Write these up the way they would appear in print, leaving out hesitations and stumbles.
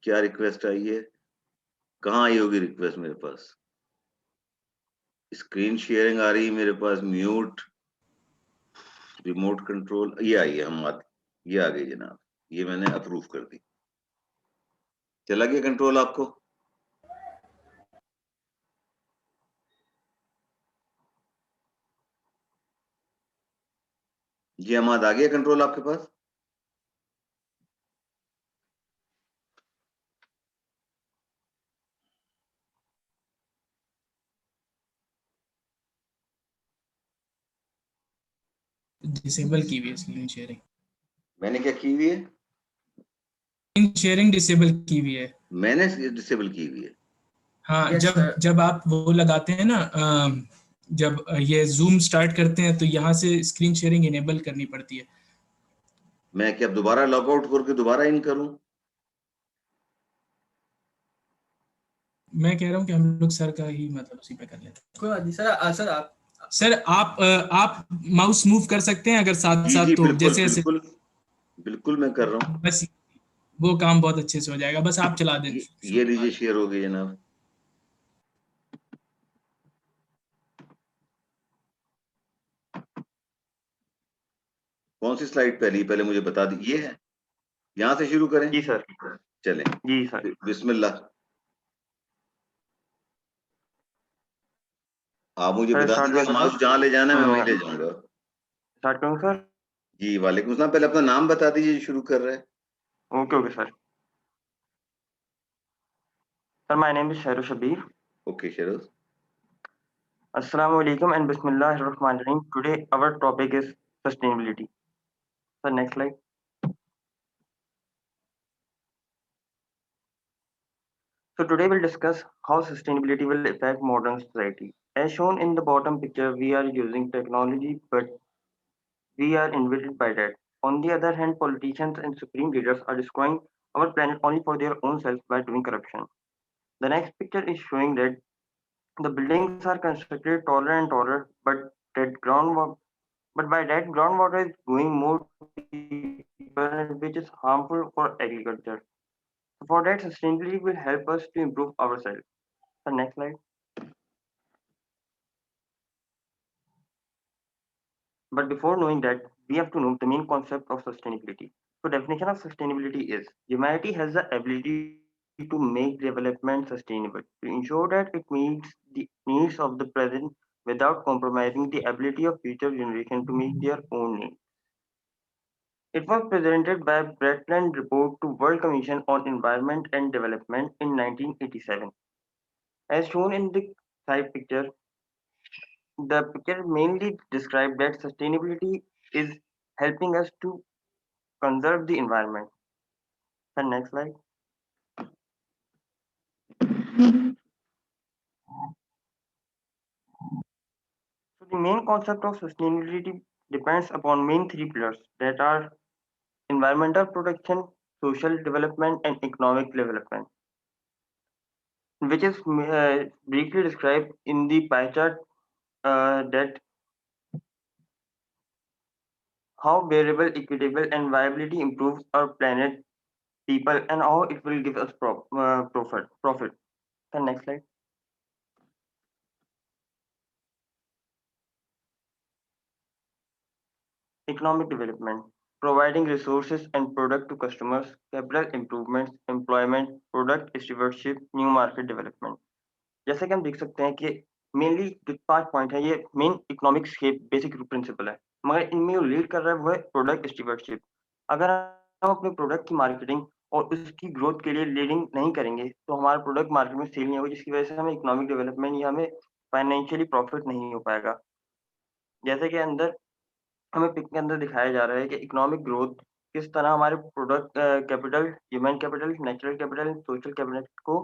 क्या रिक्वेस्ट आई है? कहाँ आई होगी रिक्वेस्ट मेरे पास? स्क्रीन शेयरिंग आ रही है मेरे पास, म्यूट, रिमोट कंट्रोल, ये आई है, ये आ गई जनाब, ये मैंने अप्रूव कर दी। चला गया कंट्रोल आपको? जी अहमद, आ गया कंट्रोल आपके पास? डिसेबल की हुई है स्क्रीन शेयरिंग। मैंने क्या की हुई है? स्क्रीन शेयरिंग डिसेबल की हुई है। मैंने डिसेबल की हुई है। हाँ, जब आप वो लगाते हैं ना, जब ये जूम स्टार्ट करते हैं तो यहाँ से स्क्रीन शेयरिंग इनेबल करनी पड़ती है। मैं क्या दोबारा लॉगआउट करके दोबारा इन करूं? मैं कह रहा हूँ कि हम लोग सर का ही मतलब उसी पे कर लेते हैं। कोई बात नहीं सर। सर आप माउस मूव कर सकते हैं अगर साथ जी साथ, जी, तो बिल्कुल जैसे जैसे बिल्कुल बिल्कुल मैं कर रहा हूँ। बस वो काम बहुत अच्छे से हो जाएगा, बस आप चला दें। ये लीजिए, शेयर हो गई जनाब। कौन सी स्लाइड पहली, पहले मुझे बता दी। ये है, यहाँ से शुरू करें? जी सर। चलें, जी सर। बिस्मिल्लाह। आप मुझे बता स्टार्ट दीजिए, कर माउस जहाँ ले जाना है मैं वहीं ले स्टार्ट जाऊंगा। करूँ सर? जी वालेकुम सलाम। पहले अपना नाम बता दीजिए जो शुरू कर रहे हैं। Okay okay sir. Sir my name is Sheru Shabir. Okay Sheroz. अस्सलाम वालेकुम एंड बिस्मिल्लाहिर रहमानिर रहीम। Today our topic is sustainability. Sir next slide. So today we'll discuss how sustainability will affect modern society. As shown in the bottom picture, we are using technology, but we are invaded by that. On the other hand, politicians and supreme leaders are destroying our planet only for their own self by doing corruption. The next picture is showing that the buildings are constructed taller and taller, but but by that groundwater is going more deeper, which is harmful for agriculture. So for that, sustainability will help us to improve ourselves. The next slide. But before knowing that, we have to know the main concept of sustainability. So definition of sustainability is humanity has the ability to make development sustainable, to ensure that it meets the needs of the present without compromising the ability of future generations to meet their own needs. It was presented by Bretland Report to World Commission on Environment and Development in 1987. As shown in the side picture, the picture mainly describes that sustainability is helping us to conserve the environment. The next slide. So the main concept of sustainability depends upon main three pillars that are environmental protection, social development, and economic development, which is briefly described in the pie chart that how variable, equitable, and viability improves our planet, people, and how it will give us profit. The next slide. Economic development, providing resources and product to customers, capital improvements, employment, product stewardship, new market development. जैसे कि हम देख सकते हैं कि mainly जो 5 point है, ये मेन इकोनॉमिक्स के बेसिक प्रिंसिपल है, मगर इनमें जो लीड कर रहा है वो है प्रोडक्ट स्टीवर्डशिप। अगर हम अपने प्रोडक्ट की मार्केटिंग और उसकी ग्रोथ के लिए लीडिंग नहीं करेंगे तो हमारा प्रोडक्ट मार्केट में सेल नहीं होगा, जिसकी वजह से हमें इकोनॉमिक डेवलपमेंट या हमें फाइनेंशियली प्रॉफिट नहीं हो पाएगा। जैसे कि अंदर हमें पिक के अंदर दिखाया जा रहा है कि इकोनॉमिक ग्रोथ किस तरह हमारे product capital, human capital, natural capital, social capital को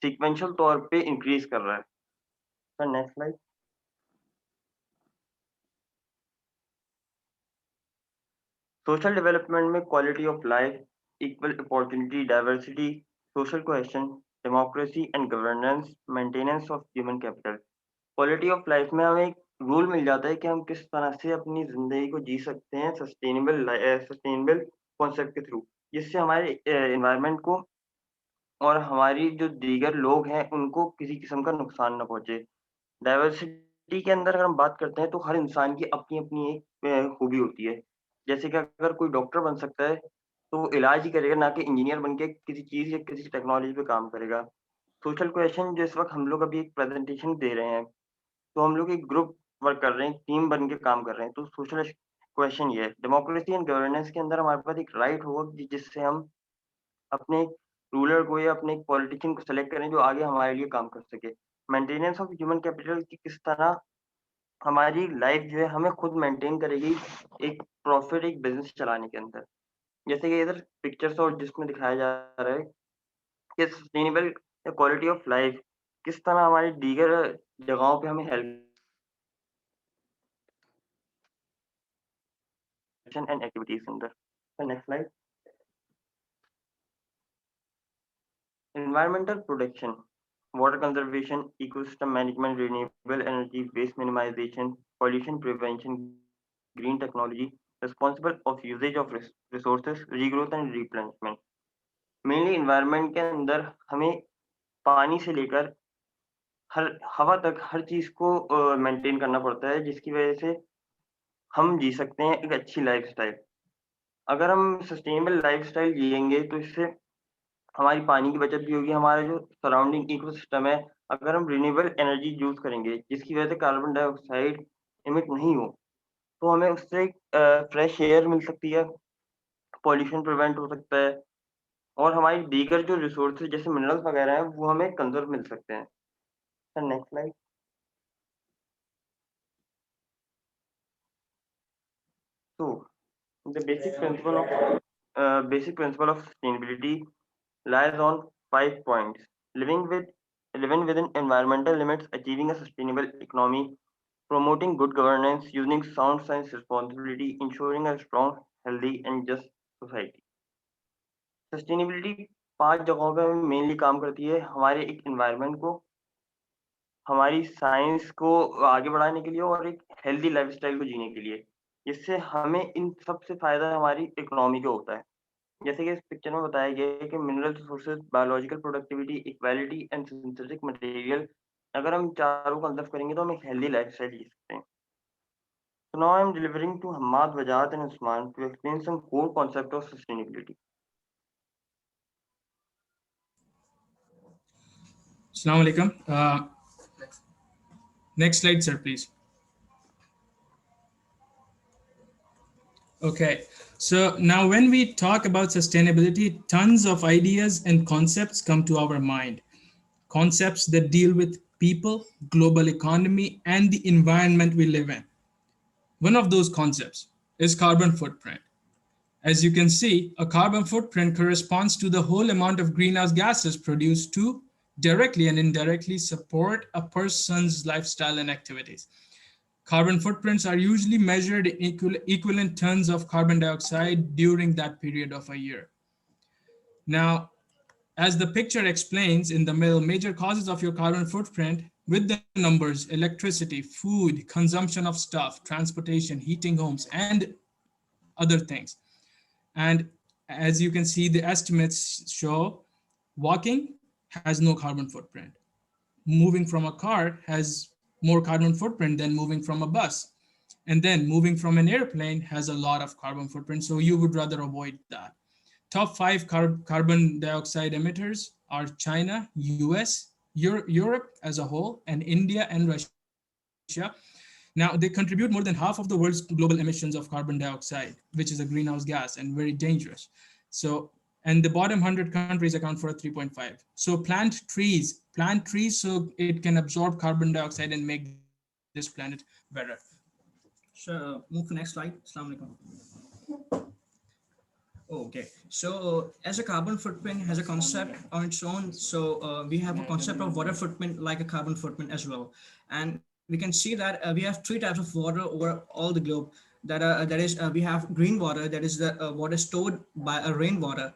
सीक्वेंशियल तौर पे इंक्रीज कर रहा है। Sir next slide. Social development में quality of life, equal opportunity, diversity, social cohesion, democracy and governance, maintenance of human capital. Quality of life में हमें एक रूल मिल जाता है कि हम किस तरह से अपनी जिंदगी को जी सकते हैं सस्टेनेबल कॉन्सेप्ट के थ्रू, जिससे हमारे एनवायरनमेंट को और हमारी जो दीगर लोग हैं उनको किसी किस्म का नुकसान ना पहुँचे। डाइवर्सिटी के अंदर अगर हम बात करते हैं तो हर इंसान की अपनी-अपनी एक खूबी होती है। जैसे कि अगर कोई डॉक्टर बन सकता है, तो वो इलाज ही करेगा, ना कि इंजीनियर बन के किसी चीज़ या किसी टेक्नोलॉजी पे काम करेगा। सोशल क्वेश्चन जो इस वक़्त हम लोग अभी एक प्रेज़ेंटेशन दे रहे हैं, तो हम लोग एक ग्रुप वर्क कर रहे हैं, टीम बन के काम कर रहे हैं। तो सोशल क्वेश्चन ये है, डेमोक्रेसी एंड गवर्नेंस के अंदर हमारे पास एक राइट होगा जिससे हम अपने रूलर को या अपने पॉलिटिशियन को सेलेक्ट करें जो आगे हमारे लिए काम कर सके। मेंटेनेंस ऑफ ह्यूमन कैपिटल की किस तरह हमारी लाइफ जो है हमें खुद मेंटेन करेगी एक प्रॉफिट एक बिज़नेस चलाने के अंदर। जैसे कि इधर पिक्चर्स और जिसमें दिखाया जा रहा है कि सस्टेनेबल क्वालिटी ऑफ लाइफ किस तरह हमारी दीगर जगहों पे हमें हेल्प एंड एक्टिविटीज़ के अंदर। Next slide. Environmental protection, water conservation, ecosystem management, renewable energy, waste minimization, pollution prevention, green technology, responsible of usage of resources, regrowth and replenishment. Mainly environment के अंदर हमें पानी से लेकर हर हवा तक हर चीज़ को मेंटेन करना पड़ता है जिसकी वजह से हम जी सकते हैं एक अच्छी लाइफ़स्टाइल। अगर हम सस्टेनेबल लाइफ़स्टाइल जिएँगे तो इससे हमारी पानी की बचत भी होगी, हमारा जो सराउंडिंग इकोसिस्टम है, अगर हम रिन्यूएबल एनर्जी यूज़ करेंगे, जिसकी वजह से कार्बन डाइऑक्साइड एमिट नहीं हो, तो हमें उससे फ्रेश एयर मिल सकती है, पॉल्यूशन प्रिवेंट हो सकता है और हमारी दीगर जो रिसोर्सेज़ जैसे मिनरल्स वगैरह हैं, वो हमें कंज़र्व मिल सकते हैं। Sir next slide. तो the basic principle of sustainability lies on 5 points: living with living within environmental limits, achieving a sustainable economy, promoting good governance, using sound science responsibility, ensuring a strong, healthy and just society. Sustainability 5 जगहों पे mainly काम करती है, हमारे एक environment को, हमारी science को आगे बढ़ाने के लिए और एक हेल्दी लाइफ़स्टाइल को जीने के लिए। इससे हमें इन सब से फ़ायदा हमारी इकोनॉमी को होता है। जैसे कि इस पिक्चर में बताया गया है कि mineral resources, biological productivity, equality and synthetic material, अगर हम चारों को कंज़र्व करेंगे तो हम एक हेल्दी लाइफ़स्टाइल जी सकते हैं। So now I'm delivering to Hamad, Wajat and Usman to explain some core concept of sustainability. Assalamu alaikum. Next slide, sir, please. Okay, so now when we talk about sustainability, tons of ideas and concepts come to our mind. Concepts that deal with people, global economy, and the environment we live in. One of those concepts is carbon footprint. As you can see, a carbon footprint corresponds to the whole amount of greenhouse gases produced to directly and indirectly support a person's lifestyle and activities. Carbon footprints are usually measured in equivalent tons of carbon dioxide during that period of a year. Now, as the picture explains in the middle, major causes of your carbon footprint with the numbers: electricity, food, consumption of stuff, transportation, heating homes, and other things. And as you can see, the estimates show walking has no carbon footprint. Moving from a car has more carbon footprint than moving from a bus. And then moving from an airplane has a lot of carbon footprint. So you would rather avoid that. Top 5 carbon dioxide emitters are China, US, Europe as a whole, and India and Russia. Now, they contribute more than half of the world's global emissions of carbon dioxide, which is a greenhouse gas and very dangerous. So, and the bottom 100 countries account for 3.5. So, plant trees so it can absorb carbon dioxide and make this planet better. So move to next slide. Assalamu alaikum. Okay, so as a carbon footprint has a concept on its own, so we have a concept of water footprint like a carbon footprint as well, and we can see that we have 3 types of water over all the globe. That is we have green water, that is the water stored by a rainwater,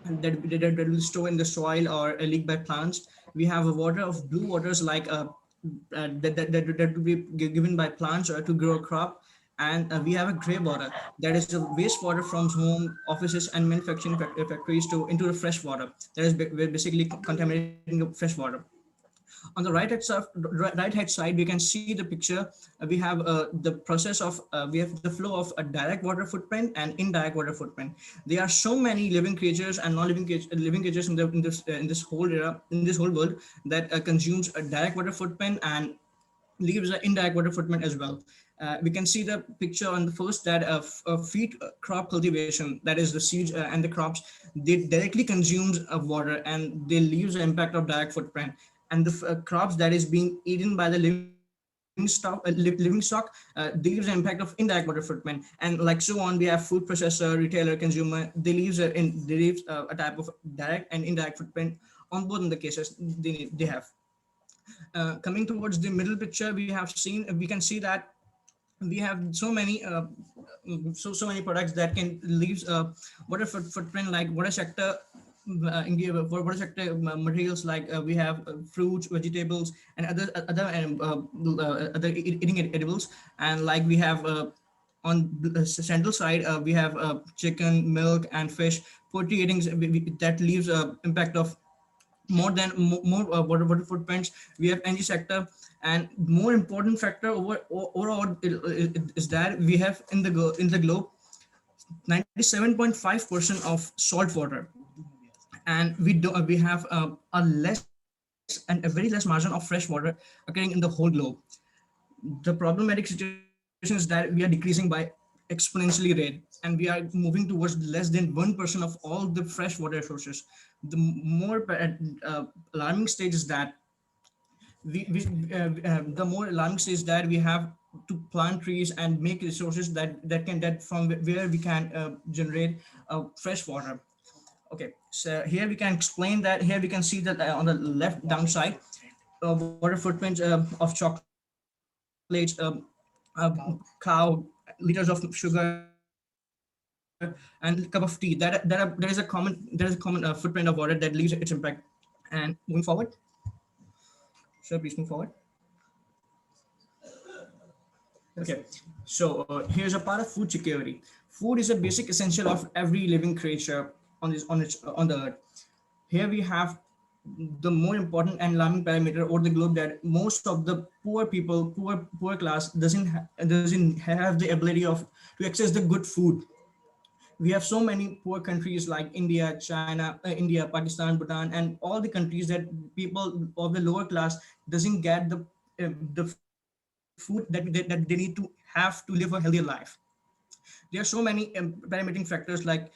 and that will store in the soil or leak by plants. We have a water of blue waters like that will be given by plants or to grow a crop. And we have a gray water, that is the wastewater from home, offices, and manufacturing factories to into the fresh water. That is basically contaminating the fresh water. On the right hand side, we can see the picture. We have the process of we have the flow of a direct water footprint and indirect water footprint. There are so many living creatures and living creatures in this whole era, in this whole world, that consumes a direct water footprint and leaves an indirect water footprint as well. We can see the picture on the first, that feed crop cultivation, that is the seeds and the crops, they directly consumes water, and they leaves the impact of direct footprint. And the crops that is being eaten by the living stock, they leaves the impact of indirect water footprint. And like so on, we have food processor, retailer, consumer, they leaves a type of direct and indirect footprint on both in the cases they have. Coming towards the middle picture, we can see that we have so many products that can leave water footprint, like water sector. For water sector materials, like we have fruits, vegetables, and other eating edibles. And like we have on the central side, we have chicken, milk, and fish. Poultry eating, that leaves impact of more water footprints. We have energy sector, and more important factor overall is that we have in the globe 97.5% of salt water, and we have a less and a very less margin of fresh water occurring in the whole globe. The problematic situation is that we are decreasing by exponentially rate, and we are moving towards less than 1% of all the fresh water resources. The more alarming stage is that the more alarming stage is that we have to plant trees and make resources that from where we can generate fresh water. Okay, so here we can explain that. Here we can see that on the left downside, water footprints of chocolates, cow, liters of sugar, and cup of tea. There is a common footprint of water that leaves its impact. And moving forward, sir, please move forward. Okay, so here's a part of food security. Food is a basic essential of every living creature on the earth. Here we have the more important and alarming parameter over the globe, that most of the poor people, poor class doesn't have the ability of to access the good food. We have so many poor countries like India, Pakistan, Bhutan, and all the countries that people of the lower class doesn't get the food that they need to have to live a healthier life. There are so many parameting factors, like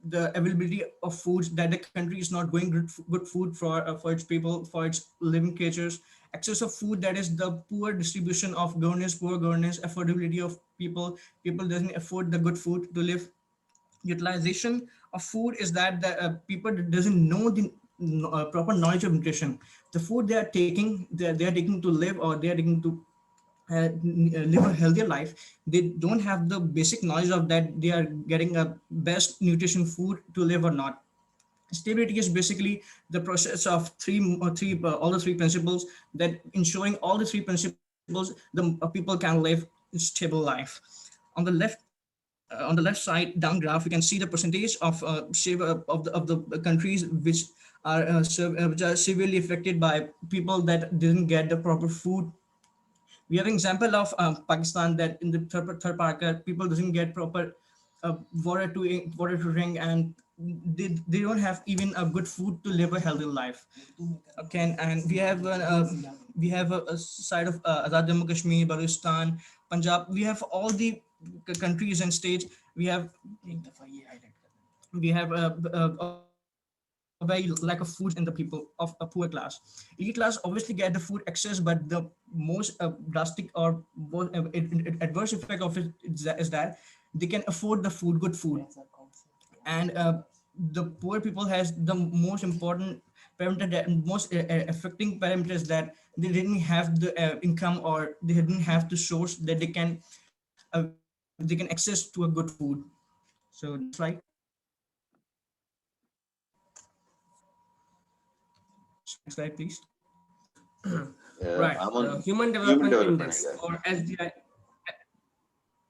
the availability of foods, that the country is not going good food for its people, for its living creatures. Access of food, that is the poor distribution of governance, poor governance, affordability of people doesn't afford the good food to live. Utilization of food is that the people doesn't know the proper knowledge of nutrition. The food they are taking to live, or they are taking to live a healthier life, they don't have the basic knowledge of that they are getting a best nutrition food to live or not. Stability is basically the process of all the three principles, that ensuring all the three principles, the people can live a stable life. On the left, on the left side down graph, we can see the percentage of of the countries which are severely affected by people that didn't get the proper food. We have an example of Pakistan, that in the third park, people doesn't get proper water to drink, and they don't have even a good food to live a healthy life. Okay, and we have a side of Azad Jammu Kashmir, Balochistan, Punjab. We have all the countries and states. We have a very lack of foods in the people of a poor class. Elite class obviously get the food access, but the most drastic or adverse effect of it is that they can afford the food, good food. And the poor people has the most important parameter, that most affecting parameters, that they didn't have the income, or they didn't have the source that they can access to a good food. So next slide. So next slide, please. Right. I'm on Human human Development development. Index, Yeah. or SDI.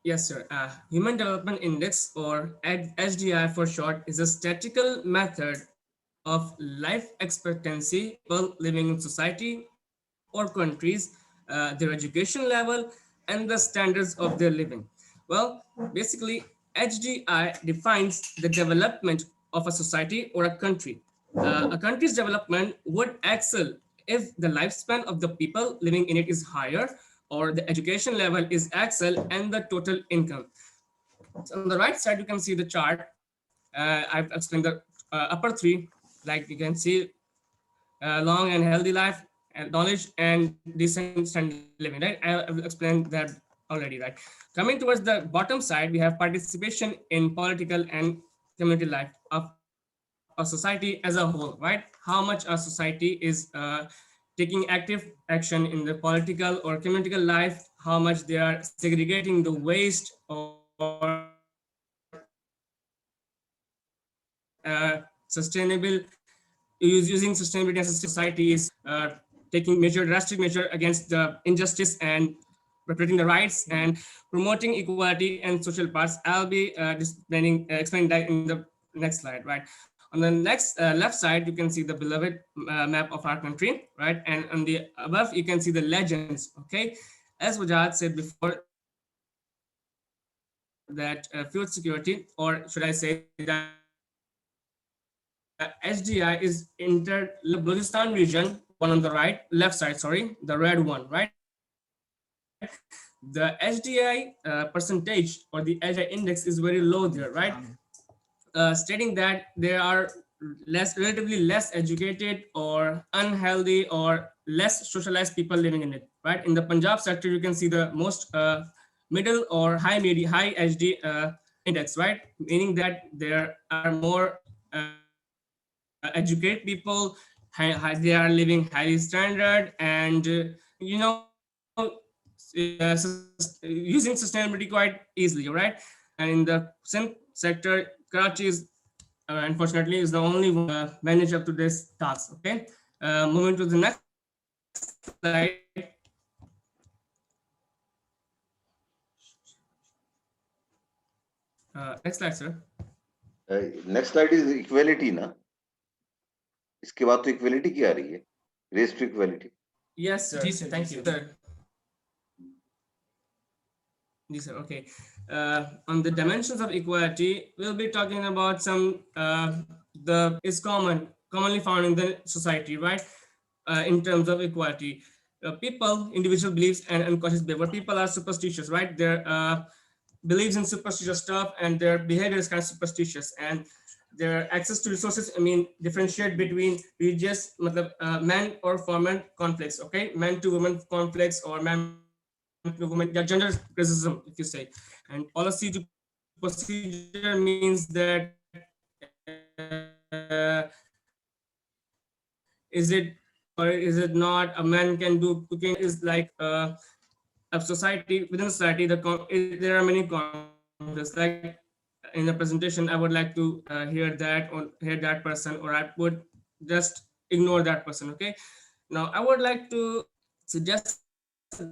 Yes, sir. Human Development Index, or HDI for short, is a statistical method of life expectancy people living in society or countries, their education level, and the standards of their living. Well, basically, HDI defines the development of a society or a country. A country's development would excel if the lifespan of the people living in it is higher, or the education level is excel, and the total income. So on the right side, you can see the chart. I've explained the upper three, like you can see long and healthy life, and knowledge and decent standard living, right? I will explain that already, right? Coming towards the bottom side, we have participation in political and community life of a society as a whole, right? How much a society is taking active action in the political or community life, how much they are segregating the waste or sustainable, using sustainability as a society is taking drastic measure against the injustice and protecting the rights and promoting equality and social parts. I'll be explaining that in the next slide, right? On the next left side, you can see the beloved map of our country, right? And on the above, you can see the legends. Okay, as Wajad said before, that food security, or should I say that HDI is inter Balochistan region, one on the right, left side, sorry, the red one, right? The HDI percentage, or the HDI index is very low there, right? Stating that there are relatively less educated or unhealthy or less socialized people living in it, right? In the Punjab sector, you can see the most middle or high HD index, right? Meaning that there are more educated people, they are living highly standard, and using sustainability quite easily, right? And in the Sindh sector, Karachi is unfortunately is the only one manage up to this task. Okay, moving to the next slide. Next slide, sir. Next slide is equality ना, इसके बाद तो equality की आ रही है, race to equality. Yes, sir. Thank you, sir. Yes, sir. Okay. On the dimensions of equality, we'll be talking about some the is commonly found in the society, right? In terms of equality, people, individual beliefs, and unconscious behavior. People are superstitious, right? Their believes in superstitious stuff, and their behavior is kind of superstitious, and their access to resources, I mean, differentiate between religious, man or woman conflicts, okay, man to woman conflicts, or man to woman, yeah, gender criticism, if you say. And policy to procedure means that is it or is it not a man can do cooking is like of society, within society, there are many conflicts. Like in the presentation, I would like to hear that or hear that person, or I would just ignore that person. Okay, now I would like to suggest a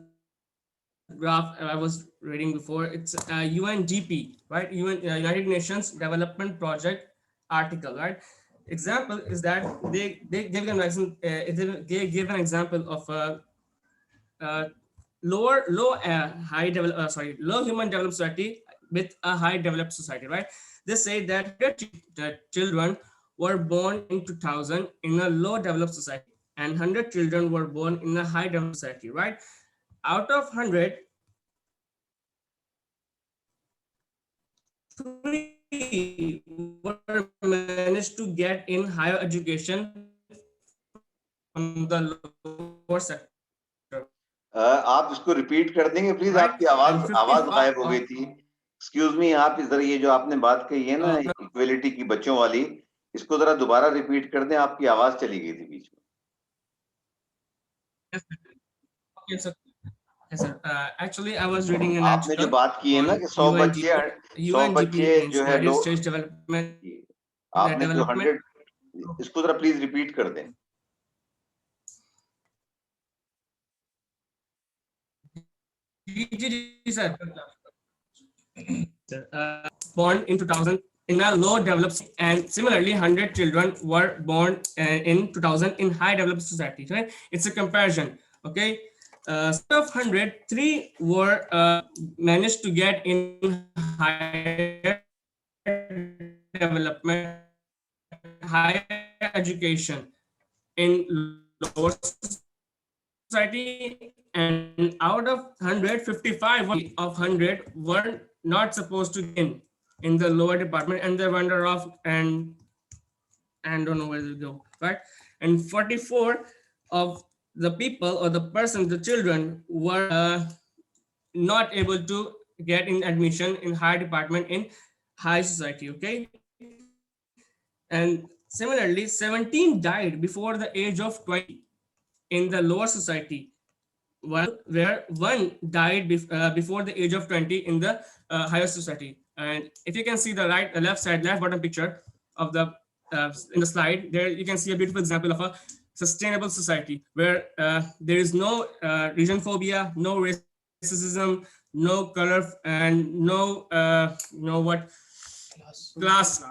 graph I was reading before. It's UNDP, right? United Nations Development Project article, right? Example is that they give an example, they give an example of uh, low human developed society with a high developed society, right? They say that 100 children were born in 2000 in a low developed society, and 100 children were born in a high developed society, right? Out of 100, 3 were managed to get in higher education from the lower sector, right? आप इसको repeat कर देंगे And please, आपकी 55 आवाज गायब हो गई थी. एक्सक्यूज मी, आप इधर ये जो आपने बात कही है ना इक्वेलिटी की बच्चों वाली, इसको जरा दोबारा रिपीट कर दें, आपकी आवाज चली गई थी बीच में. Okay, so yes, sir. Actually, I was reading an आपने जो article बात की है ना on कि 100 बच्चे UNDP. 100 UNDP बच्चे means जो है United States Development आपने जो Development. 100, इसको जरा प्लीज रिपीट कर दें. जी जी जी sir. born in 2000 in a low developed, and similarly 100 children were born in 2000 in high developed society, right? It's a comparison. Okay, out of 100, 3 were managed to get in higher development, higher education in lower society, and out of 100, 55 of 100 were not supposed to in the lower department, and they wander off and don't know where to go, right? And 44 of the people or the person, the children, were not able to get in admission in higher department in high society. Okay, and similarly 17 died before the age of 20 in the lower society, where one died before the age of 20 in the higher society. And if you can see the left side, left bottom picture of the in the slide, there you can see a beautiful example of a sustainable society where there is no region phobia, no racism, no color, and no what class.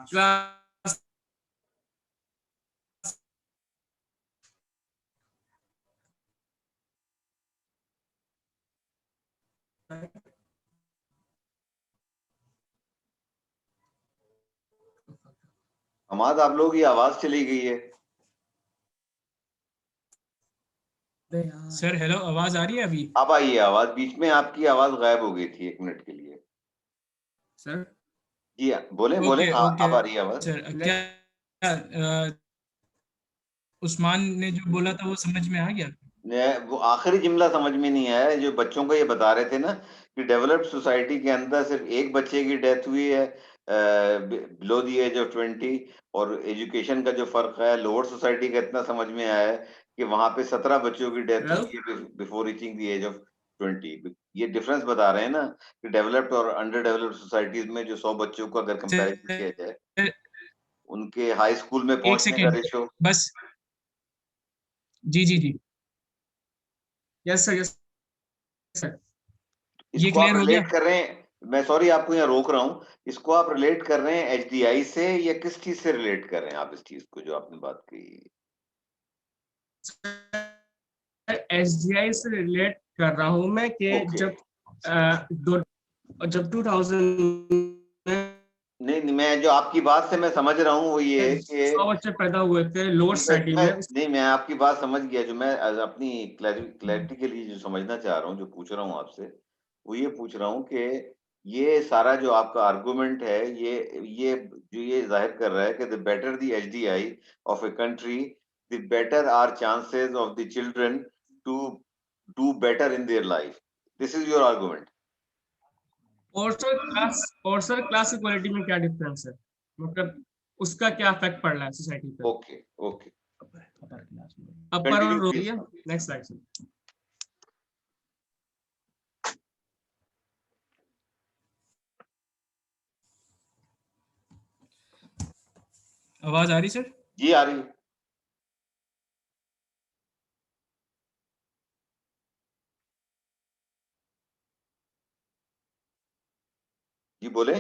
Hamad, आप लोगों की आवाज चली गई है। Sir hello, आवाज आ रही है अभी? अब आई है आवाज, बीच में आपकी आवाज गायब हो गई थी 1 मिनट के लिए। सर जी बोले बोले, हाँ अब आ रही है आवाज। सर क्या उस्मान ने जो बोला था वो समझ में आ गया? वो आखिरी जुमला समझ में नहीं आया, जो बच्चों को ये बता रहे थे ना कि डेवलप्ड सोसाइटी के अंदर सिर्फ एक बच्चे की डेथ हुई है बिलो दी एज ऑफ 20, और एजुकेशन का जो फर्क है लोअर सोसाइटी का इतना समझ में आया है कि वहां पे 17 बच्चों की डेथ हुई है before reaching the age of 20। ये डिफरेंस बता रहे हैं ना कि डेवलप्ड और अंडर डेवलप्ड सोसाइटीज में जो 100 बच्चों को अगर कंपैरिजन किया जाए, उनके हाई स्कूल में एक पहुंचने का सेकेंड रेशो। बस। जी जी जी, यस सर, यस सर। ये इसको आप क्लियर हो गया? रिलेट कर रहे हैं, मैं सॉरी आपको यहाँ रोक रहा हूँ, इसको आप रिलेट कर रहे हैं एचडीआई से या किस चीज से रिलेट कर रहे हैं आप इस चीज को जो आपने बात की? एसडीआई से रिलेट कर रहा हूँ मैं कि ओके। जब 2000 नहीं, मैं जो आपकी बात से मैं समझ रहा हूँ वो ये है कि 100 बच्चे पैदा हुए थे लोअर सोसाइटी में। नहीं, मैं आपकी बात समझ गया, जो मैं अपनी क्लैरिटी के लिए जो समझना चाह रहा हूँ, जो पूछ रहा हूँ आपसे, वो ये पूछ रहा हूँ कि ये सारा जो आपका आर्गुमेंट है, ये जाहिर कर रहा है कि the better the HDI of a country, the better are chances of the children to do better in their life. This is your argument. और सर क्लास इक्वालिटी में क्या डिफरेंस है, मतलब उसका क्या इफेक्ट पड़ रहा है सोसाइटी पे? ओके ओके, अपर और continue lower. Please. Next slide sir. आवाज आ रही सर? जी आ रही है। जी बोले।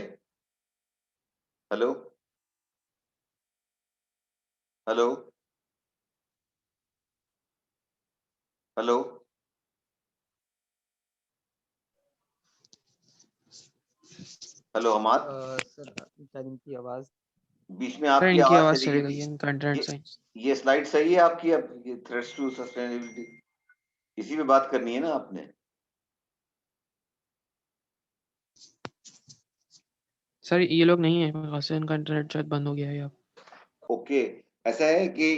Hello hello hello. Hello Hamad, sir इनकी आवाज बीच में आपकी आवाज चली गई। इनका इंटरनेट साइंस। ये स्लाइड सही है आपकी? अब ये थ्रेट्स टू सस्टेनेबिलिटी, इसी पे बात करनी है ना आपने? सर ये लोग नहीं है, मेरे ख्याल से इनका इंटरनेट शायद बंद हो गया है। ओके, ऐसा है कि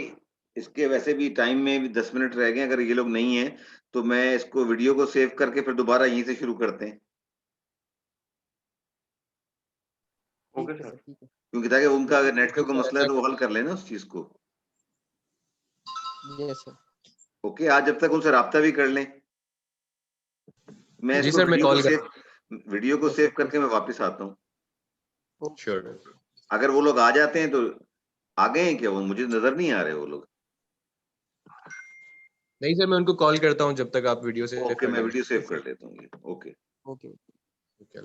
इसके वैसे भी टाइम में भी 10 मिनट रह गए, अगर ये लोग नहीं है तो मैं इसको वीडियो को सेव करके फिर दोबारा यहीं से शुरू करते हैं। ओके सर, ठीक है। क्योंकि ताकि उनका अगर नेटवर्क का मसला है तो वो हल कर लेना उस चीज को। Yes sir. ओके, आज जब तक उनसे राब्ता भी कर लें, मैं जी इसको सर, मैं कॉल वीडियो को सेव करके मैं वापस आता हूँ। श्योर। अगर वो लोग आ जाते हैं तो आ गए हैं क्या? वो मुझे नजर नहीं आ रहे वो लोग। नहीं सर, मैं उनको कॉल करता हूँ जब तक आप वीडियो से ओके, मैं वीडियो सेव कर लेता हूँ। Okay okay. ओके।